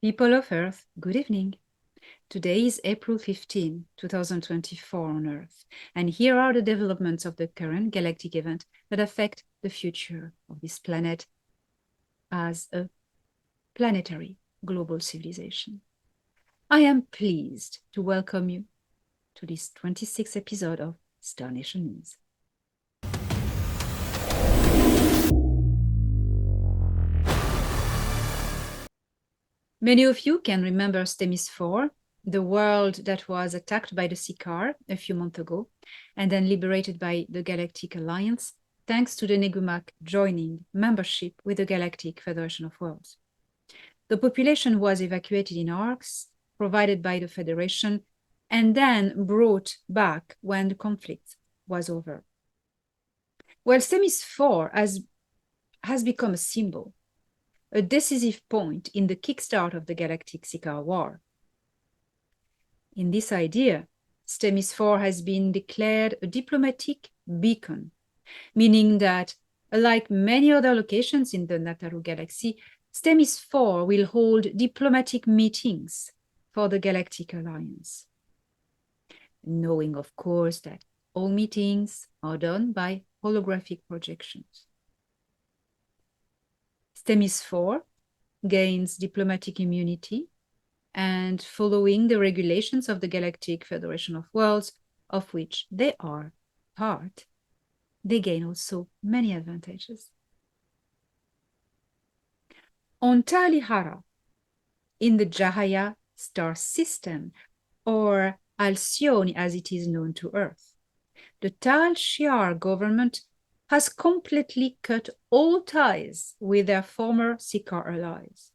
People of Earth, good evening. Today is April 15, 2024 on Earth, and here are the developments of the current galactic event that affect the future of this planet as a planetary global civilization. I am pleased to welcome you to this 26th episode of Star Nation News. Many of you can remember Stemys IV, the world that was attacked by the Sikaar a few months ago and then liberated by the Galactic Alliance, thanks to the Negumak joining membership with the Galactic Federation of Worlds. The population was evacuated in arcs provided by the Federation and then brought back when the conflict was over. Well, Stemys IV has become a symbol, a decisive point in the kickstart of the Galactic Sikaar War. In this idea, Stemys IV has been declared a diplomatic beacon, meaning that, like many other locations in the Nataru galaxy, Stemys IV will hold diplomatic meetings for the Galactic Alliance, knowing, of course, that all meetings are done by holographic projections. Stemys IV gains diplomatic immunity, and following the regulations of the Galactic Federation of Worlds, of which they are part, they gain also many advantages. On Talihara, in the Jahaya star system, or Alcyone as it is known to Earth, the Tal Shiar government has completely cut all ties with their former Sikaar allies.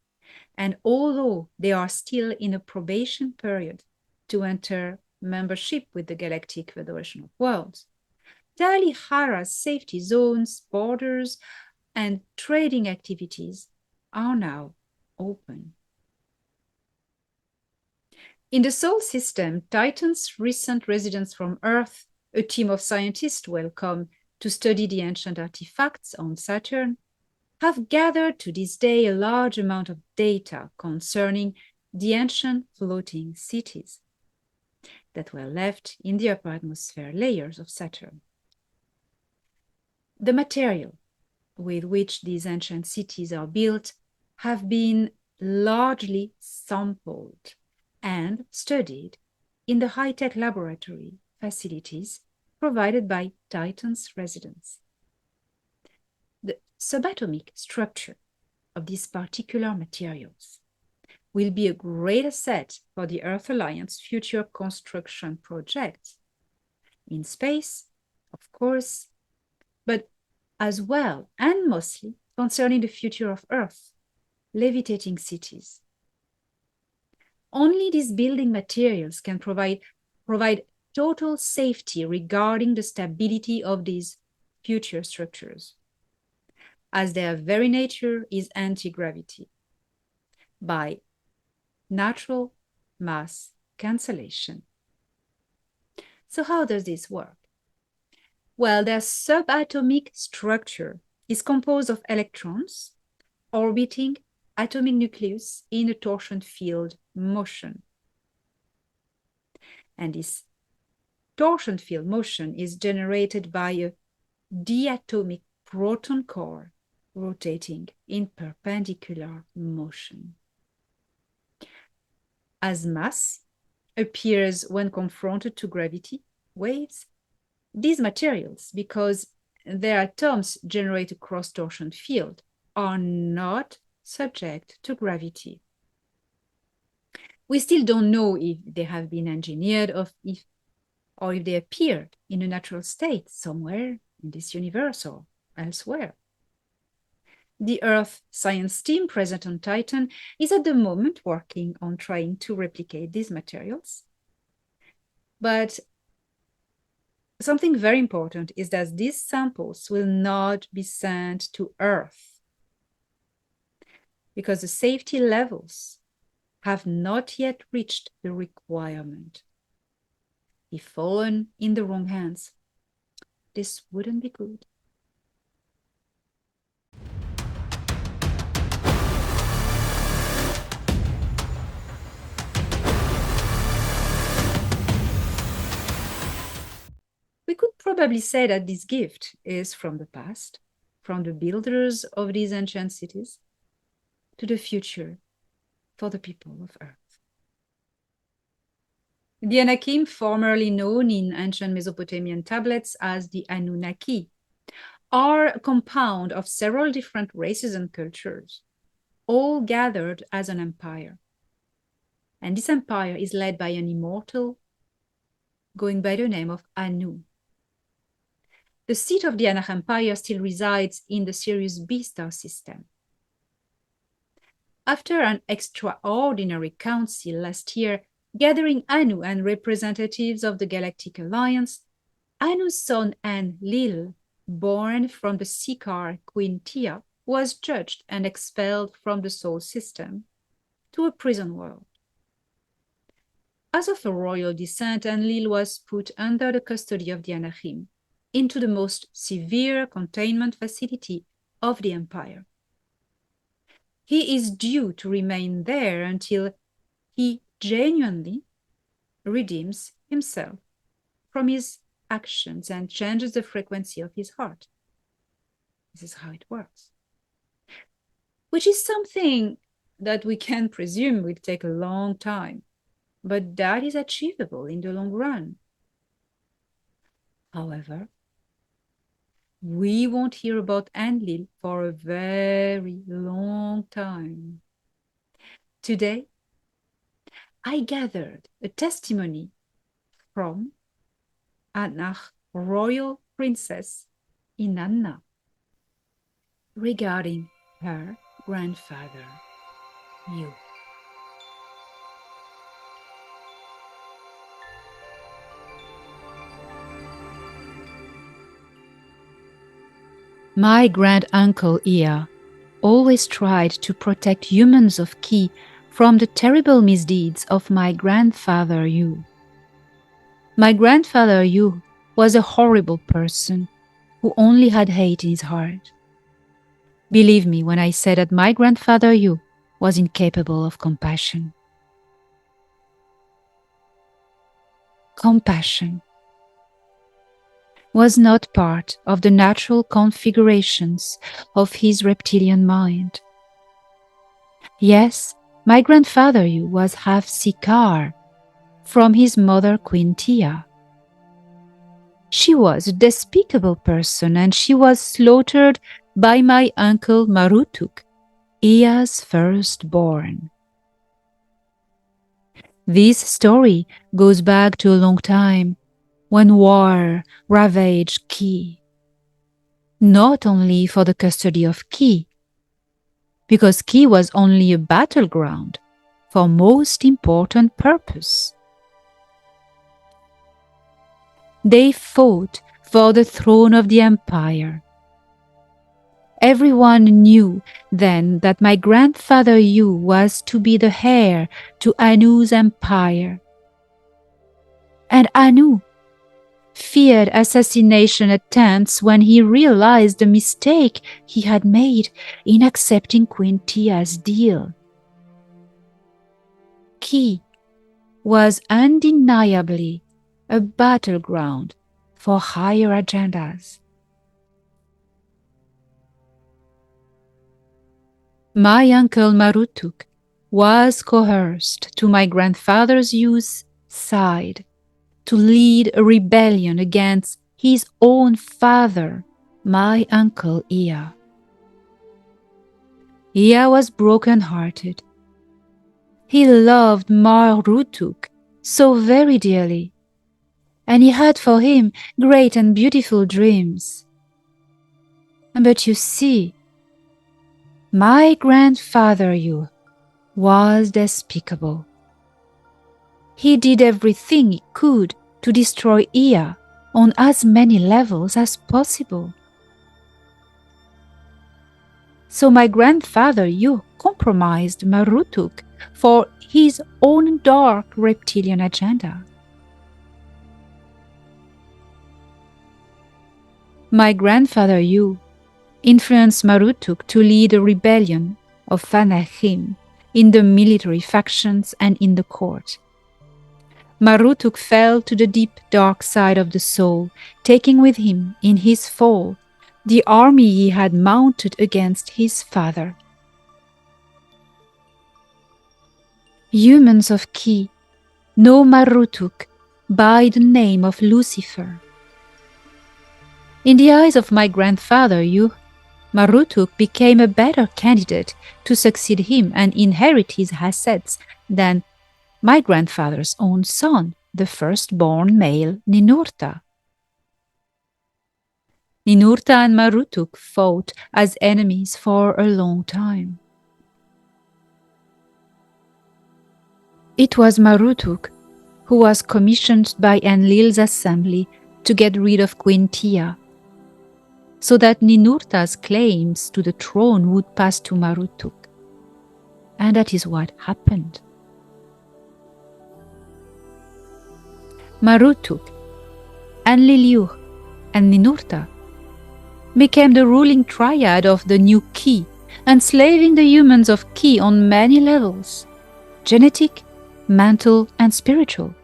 And although they are still in a probation period to enter membership with the Galactic Federation of Worlds, Talihara's safety zones, borders, and trading activities are now open. In the Sol system, Titan's recent residents from Earth, a team of scientists welcome to study the ancient artifacts on Saturn, have gathered to this day a large amount of data concerning the ancient floating cities that were left in the upper atmosphere layers of Saturn. The material with which these ancient cities are built have been largely sampled and studied in the high-tech laboratory facilities provided by Titan's residents. The subatomic structure of these particular materials will be a great asset for the Earth Alliance future construction projects in space, of course, but as well and mostly concerning the future of Earth, levitating cities. Only these building materials can provide total safety regarding the stability of these future structures, as their very nature is anti-gravity, by natural mass cancellation. So how does this work? Well, their subatomic structure is composed of electrons orbiting atomic nucleus in a torsion field motion. And this torsion field motion is generated by a diatomic proton core rotating in perpendicular motion. As mass appears when confronted to gravity waves, these materials, because their atoms generate a cross-torsion field, are not subject to gravity. We still don't know if they have been engineered or if they appeared in a natural state somewhere in this universe or elsewhere. The Earth science team present on Titan is at the moment working on trying to replicate these materials. But something very important is that these samples will not be sent to Earth because the safety levels have not yet reached the requirement. If fallen in the wrong hands, this wouldn't be good. probably say that this gift is from the past, from the builders of these ancient cities, to the future for the people of Earth. The Anakim, formerly known in ancient Mesopotamian tablets as the Anunnaki, are a compound of several different races and cultures, all gathered as an empire. And this empire is led by an immortal going by the name of Anu. The seat of the Anakh Empire still resides in the Sirius B star system. After an extraordinary council last year, gathering Anu and representatives of the Galactic Alliance, Anu's son Enlil, born from the Sikaar Queen Tia, was judged and expelled from the Sol system to a prison world. As of a royal descent, Enlil was put under the custody of the Anachim into the most severe containment facility of the empire. He is due to remain there until he genuinely redeems himself from his actions and changes the frequency of his heart. This is how it works. Which is something that we can presume will take a long time, but that is achievable in the long run. However, we won't hear about Enlil for a very long time. Today, I gathered a testimony from Anakh royal princess Inanna regarding her grandfather, you. My grand-uncle Ea always tried to protect humans of Ki from the terrible misdeeds of my grandfather Yu. My grandfather Yu was a horrible person who only had hate in his heart. Believe me when I say that my grandfather Yu was incapable of compassion. Compassion was not part of the natural configurations of his reptilian mind. Yes, my grandfather Yu was half Sikaar from his mother Queen Tia. She was a despicable person and she was slaughtered by my uncle Marutuk, Ea's firstborn. This story goes back to a long time when war ravaged Ki. Not only for the custody of Ki, because Ki was only a battleground for most important purpose. They fought for the throne of the empire. Everyone knew then that my grandfather Yu was to be the heir to Anu's empire. And Anu feared assassination attempts when he realized the mistake he had made in accepting Queen Tia's deal. Ki was undeniably a battleground for higher agendas. My uncle Marutuk was coerced to my grandfather's Yu's side to lead a rebellion against his own father, my uncle Ea. Ea was broken-hearted. He loved Marutuk so very dearly, and he had for him great and beautiful dreams. But you see, my grandfather Yu was despicable. He did everything he could to destroy Ea on as many levels as possible. So my grandfather Yu compromised Marutuk for his own dark reptilian agenda. My grandfather Yu influenced Marutuk to lead a rebellion of Anachim in the military factions and in the court. Marutuk fell to the deep dark side of the soul, taking with him in his fall the army he had mounted against his father. Humans of Ki know Marutuk by the name of Lucifer. In the eyes of my grandfather Yu, Marutuk became a better candidate to succeed him and inherit his assets than my grandfather's own son, the firstborn male Ninurta. Ninurta and Marutuk fought as enemies for a long time. It was Marutuk who was commissioned by Enlil's assembly to get rid of Queen Tia, so that Ninurta's claims to the throne would pass to Marutuk. And that is what happened. Marutuk, Enlil and Ninurta became the ruling triad of the new Ki, enslaving the humans of Ki on many levels: genetic, mental, and spiritual.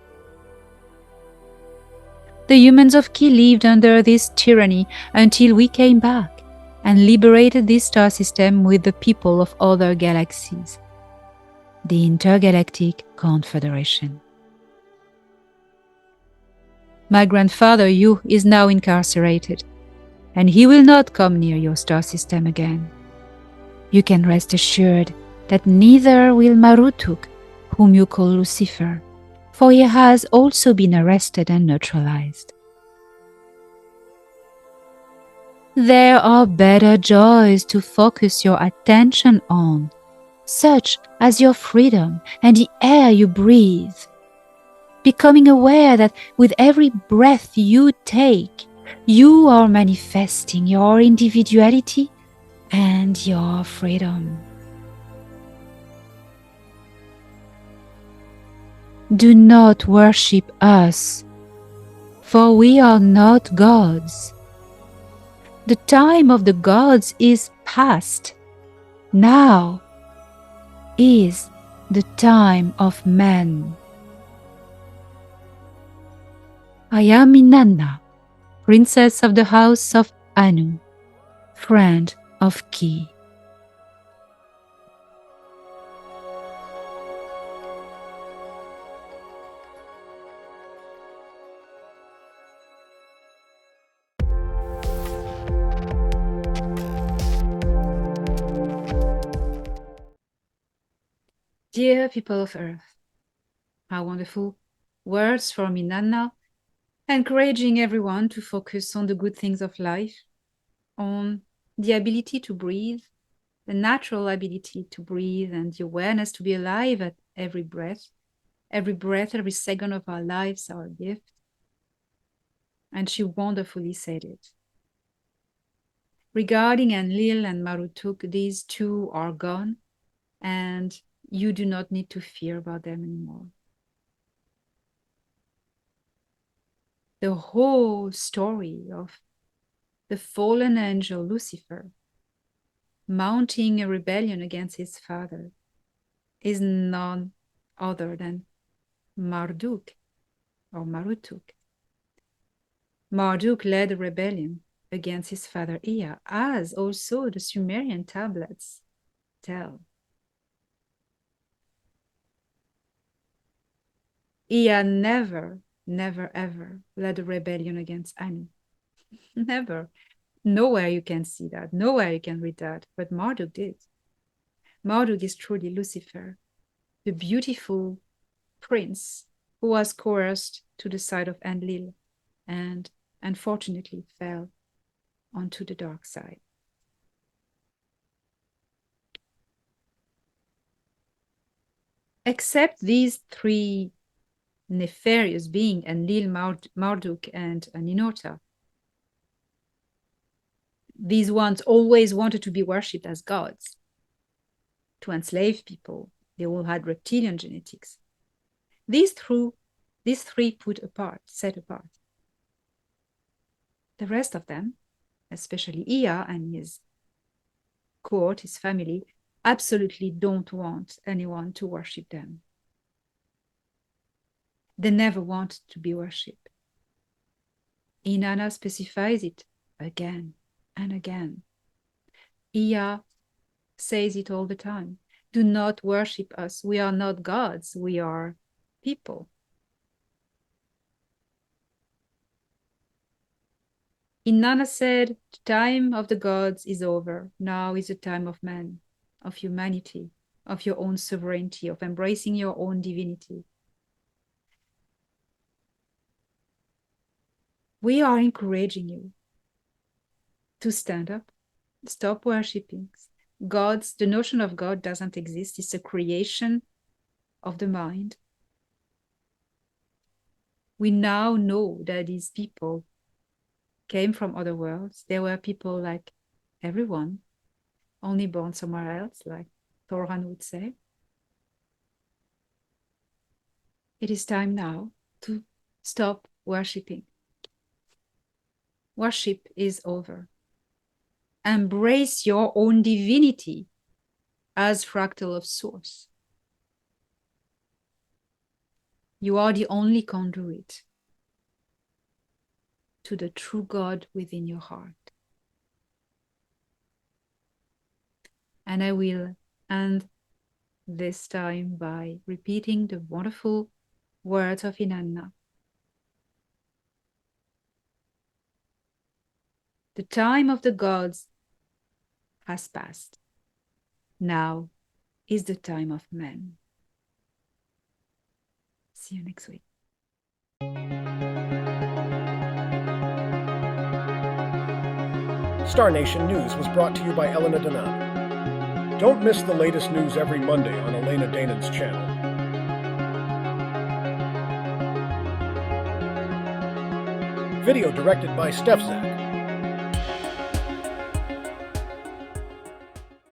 The humans of Ki lived under this tyranny until we came back and liberated this star system with the people of other galaxies, the Intergalactic Confederation. My grandfather Yu is now incarcerated, and he will not come near your star system again. You can rest assured that neither will Marutuk, whom you call Lucifer, for he has also been arrested and neutralized. There are better joys to focus your attention on, such as your freedom and the air you breathe. Becoming aware that with every breath you take, you are manifesting your individuality and your freedom. Do not worship us, for we are not gods. The time of the gods is past. Now is the time of men. I am Inanna, Princess of the House of Anu, friend of Ki. Dear people of Earth, how wonderful words from Inanna, encouraging everyone to focus on the good things of life, on the ability to breathe, the natural ability to breathe, and the awareness to be alive at every breath, every second of our lives, our gift. And she wonderfully said it. Regarding Enlil and Marutuk, these two are gone, and you do not need to fear about them anymore. The whole story of the fallen angel Lucifer mounting a rebellion against his father is none other than Marduk or Marutuk. Marduk led a rebellion against his father Ea, as also the Sumerian tablets tell. Ea never ever led a rebellion against Anu. Never. Nowhere you can see that. Nowhere you can read that. But Marduk did. Marduk is truly Lucifer, the beautiful prince who was coerced to the side of Enlil and unfortunately fell onto the dark side. Except these three nefarious beings, Enlil, Marduk, and Ninurta, these ones always wanted to be worshipped as gods, to enslave people. They all had reptilian genetics. These three put apart, set apart. The rest of them, especially Ea and his court, his family, absolutely don't want anyone to worship them. They never want to be worshipped. Inanna specifies it again and again. Ea says it all the time. Do not worship us. We are not gods. We are people. Inanna said, the time of the gods is over. Now is the time of man, of humanity, of your own sovereignty, of embracing your own divinity. We are encouraging you to stand up, stop worshipping. Gods, the notion of God doesn't exist. It's a creation of the mind. We now know that these people came from other worlds. They were people like everyone, only born somewhere else, like Thoran would say. It is time now to stop worshipping. Worship is over. Embrace your own divinity as fractal of source. You are the only conduit to the true God within your heart. And I will end this time by repeating the wonderful words of Inanna. The time of the gods has passed. Now is the time of men. See you next week. Star Nation News was brought to you by Elena Danan. Don't miss the latest news every Monday on Elena Danan's channel. Video directed by StefZak.